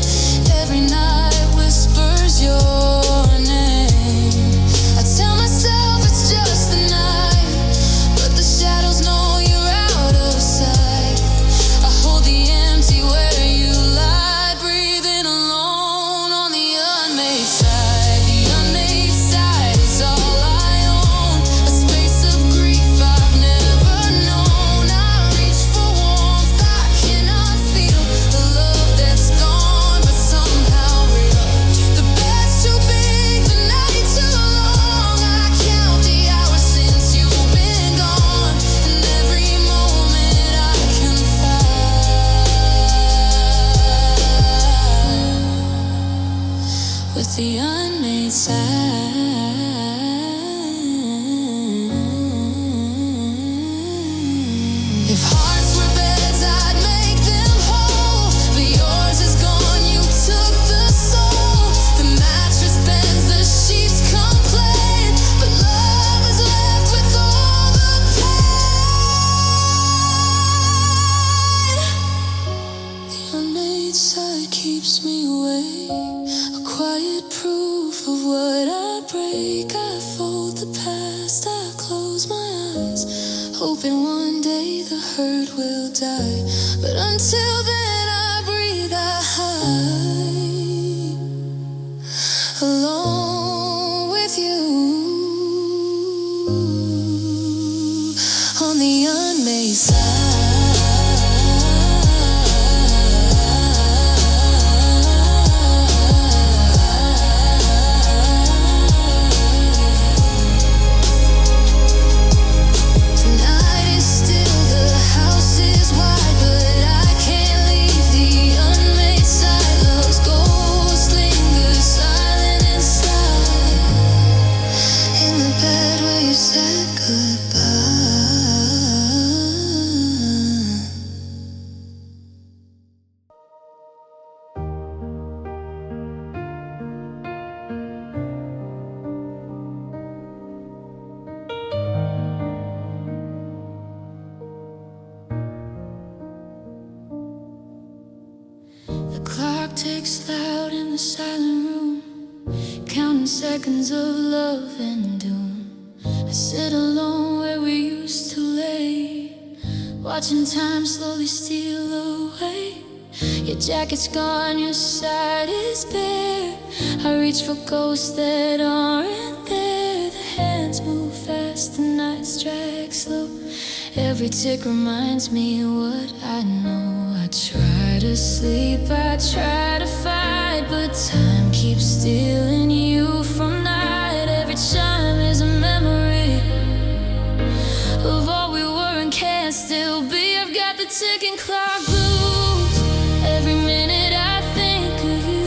Every night whispers your name. I tell myself it's just the night, but the shadows know you're out of sight. I hold the empty where you lie, breathing alone on the unmade side. The unmade side is all I own, a space of grief I've never known. I reach for warmth I cannot feel, the love that's gone but somehow real. The bed's too big, the night too long. I count the hours since you've been gone, and every moment I can find with the unmade side. If hearts were beds, I'd make them whole, but yours is gone, you took the soul. The mattress bends, the sheets complain, but love is left with all the pain. The unmade side keeps me awake, a quiet proof of what I break. I fold the past, I close my eyes, hoping one day the hurt will die. But until then I breathe, I hide alone with you on the unmade side. The night is still, the house is wide, but I can't leave. the silent room, counting seconds of love and doom. I sit alone where we used to lay, watching time slowly steal away. Your jacket's gone, your side is bare. I reach for ghosts that aren't there. The hands move fast, the nights drag slow. Every tick reminds me what I know. I try to sleep, I try to fight, but time keeps stealing you from night. Every chime is a memory of all we were and can't still be. I've got the ticking clock blues. Every minute I think of you.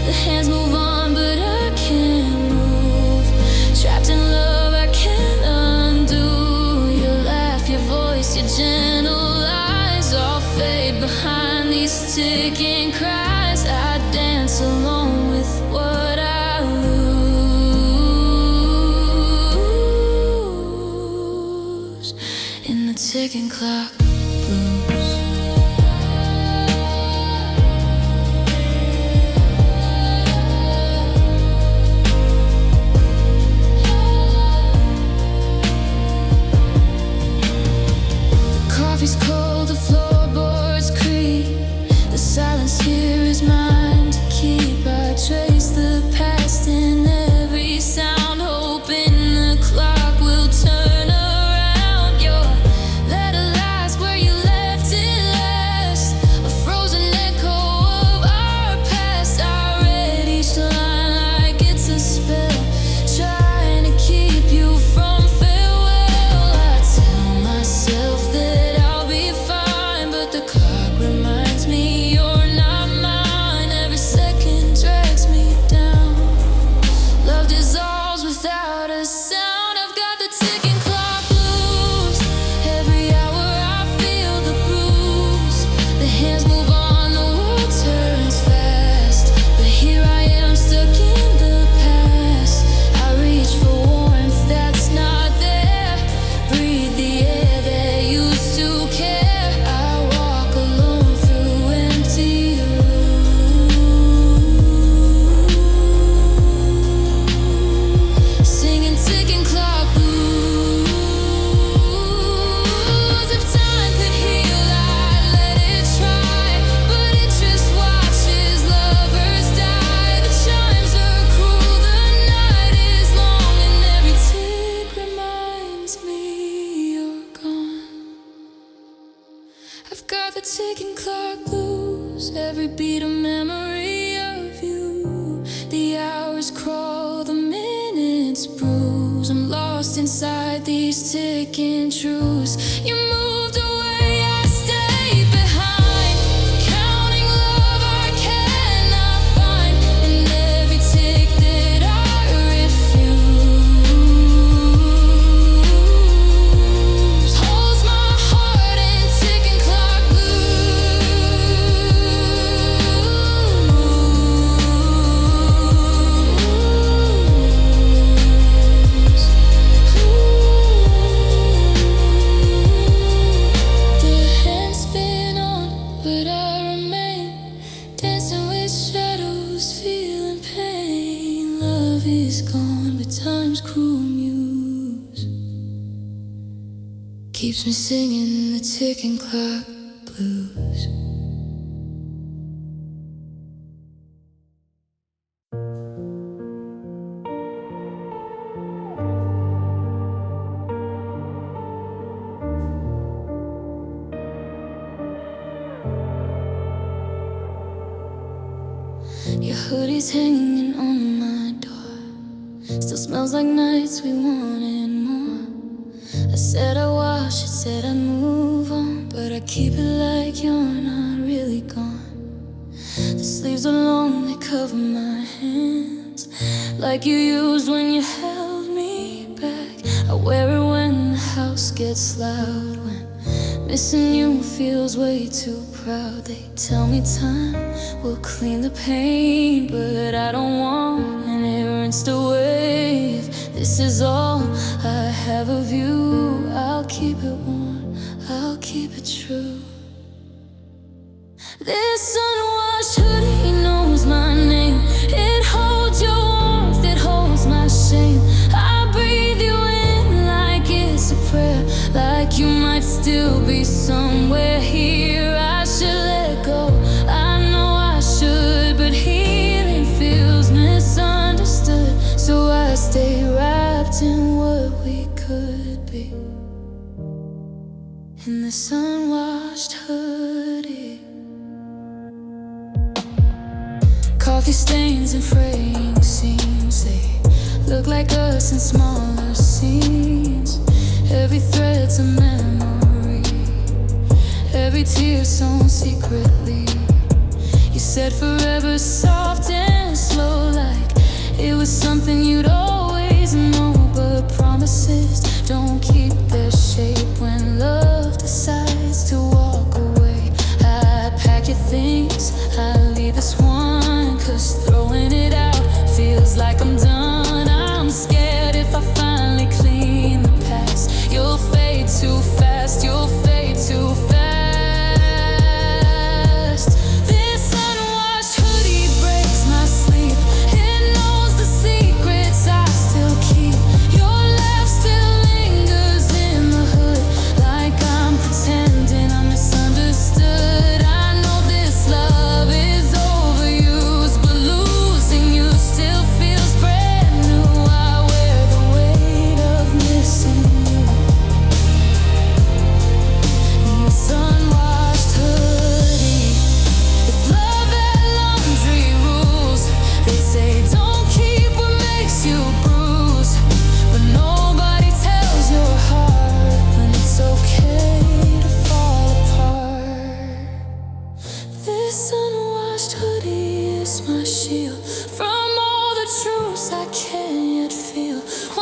The hands move on, but I can't move. Trapped in love, I can't undo. Your laugh, your voice, your gentle eyes all fade behind these ticking cries. I dance alone with what I lose in the ticking clock blues. Coffee's cold, the floorboards creak. The silence here is mine to keep. I trace the past in every sound, hoping the clock will turn around. Your letter lies where you left it last, a frozen echo of our past. I read each line like it's a spell, trying to keep you from farewell. I tell myself that the clock reminds me you're not mine. Every second drags me down. Love dissolves without a sound. I've got the ticking clock blues. Every hour I feel the bruise. The hands move on, the world turns fast, but here I am stuck in the past. I reach for warmth that's not there. Breathe the air that used to care. I've got the ticking clock blues. Every beat a memory of you. The hours crawl, the minutes bruise. I'm lost inside these ticking truths. You moved away, I stayed behind, counting love I cannot find. And every tick that I refuse holds my heart in ticking clock The hands spin on, but I remain dancing with shadows, feeling pain. Love is gone, but time's cruel muse keeps me singing the ticking clock blues. Your hoodie's hanging on my door. Still smells like nights we wanted more. I said I wash it, said I'd move on, but I keep it like you're not really gone. The sleeves alone, they cover my hands, like you used when you held me back. I wear it when the house gets loud, when missing you feels way too proud. They tell me time will clean the pain, but I don't want an errand to wave. This is all I have of you. I'll keep it warm, I'll keep it true. This unwashed hoodie knows my sun-washed hoodie. Coffee stains and fraying seams, they look like us in smaller scenes. Every thread's a memory, every tear sown secretly. You said forever soft and slow, like it was something you'd always know. But promises don't keep their shape when love decides to walk away. I pack your things, I leave this one, 'cause throwing it out feels like I'm done. I'm scared if I finally clean the past, you'll fade too fast, you'll fade too fast. This unwashed hoodie breaks my sleep, it knows the secrets I still keep. Your laugh still lingers in the hood, like I'm pretending I'm misunderstood. I know this love is overused, but losing you still feels brand new. I wear the weight of missing you in this unwashed hoodie. If love had laundry rules, they'd say don't keep what makes you bruise. But nobody tells your heart when it's okay to fall apart. This unwashed hoodie is my shield from all the truths I can't yet feel.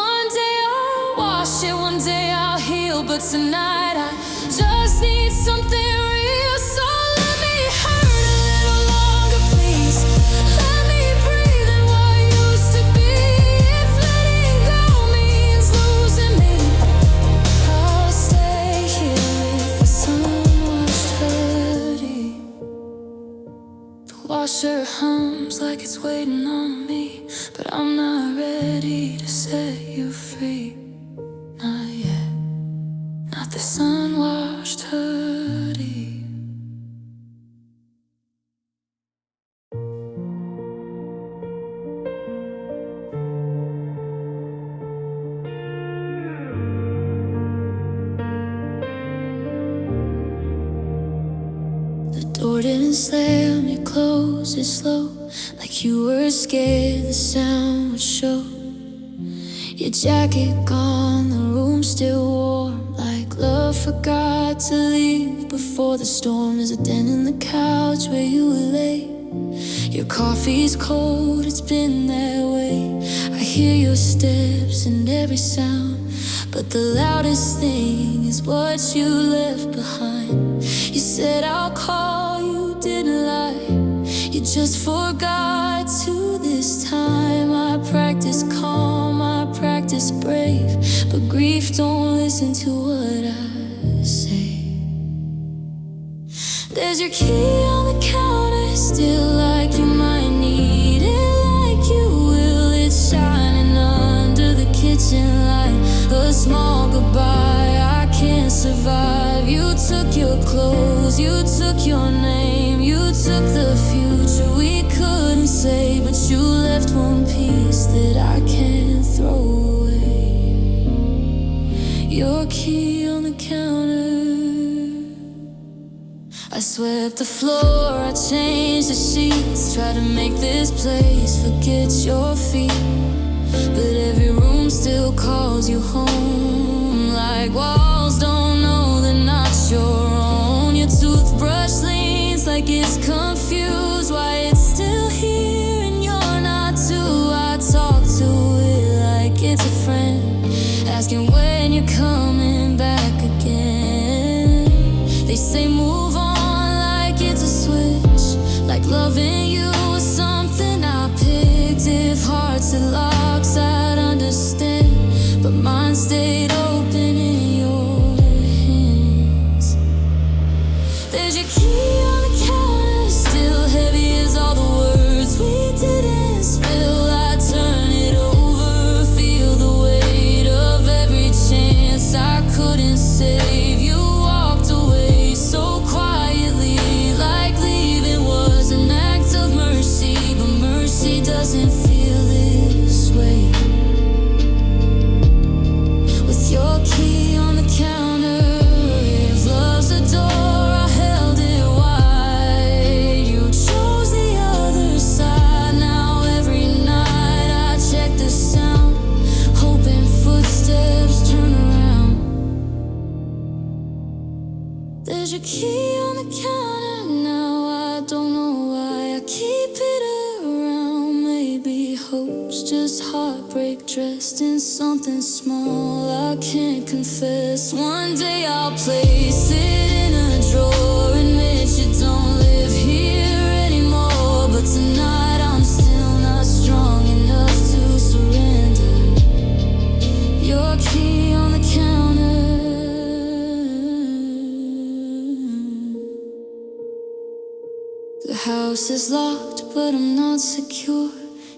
One day I'll wash it, one day I'll heal, but tonight I just need something real. So let me hurt a little longer, please. Let me breathe in what used to be. If letting go means losing me, I'll stay here with this unwashed hoodie. The washer hums like it's waiting on me, but I'm not ready to set you free. Not yet, not this unwashed hoodie. The door didn't slam, you closed it slow, like you were scared the sound would show. Your jacket gone, the room still warm, like love forgot to leave before the storm. There's a dent in the couch where you lay. Your coffee's cold, it's been that way. I hear your steps and every sound, but the loudest thing is what you left behind. You said I'll call, you didn't lie, you just forgot to this time. I practice calm, I practice brave, but grief don't listen to what I say. There's your key on the counter, still like you might need it, like you will. It's shining under the kitchen light. A small goodbye, I can't survive. You took your clothes, you took your name, you took the future we couldn't say, but you left one piece that I can't throw away. Your key on the counter. I swept the floor, I changed the sheets, try to make this place forget your feet, but every room still calls you home, like walls don't know they're not your own. Your toothbrush leans like it's confused, why it's still here and you're not too. I talk to it like it's a friend, asking when you're coming back again. They say move on like it's a switch, like loving you was something I picked. If hearts had locks I'd understand, but mine stayed open in your hands. There's your key on the counter, still heavy as all the words we didn't spill. I turn it over, feel the weight of every chance I couldn't save. You walked away so quietly, like leaving was an act of mercy, but mercy doesn't feel this way. With your key on the counter, if love's your key on the counter now. I don't know why I keep it around. Maybe hope's just heartbreak dressed in something small I can't confess. One day I'll place it in a drawer, admit you don't live here anymore. But tonight I'm still not strong enough to surrender your key on the counter. The house is locked, but I'm not secure.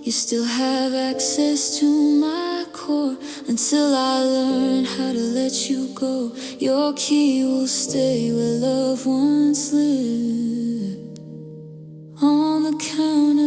You still have access to my core. Until I learn how to let you go, your key will stay where loved ones live, on the counter.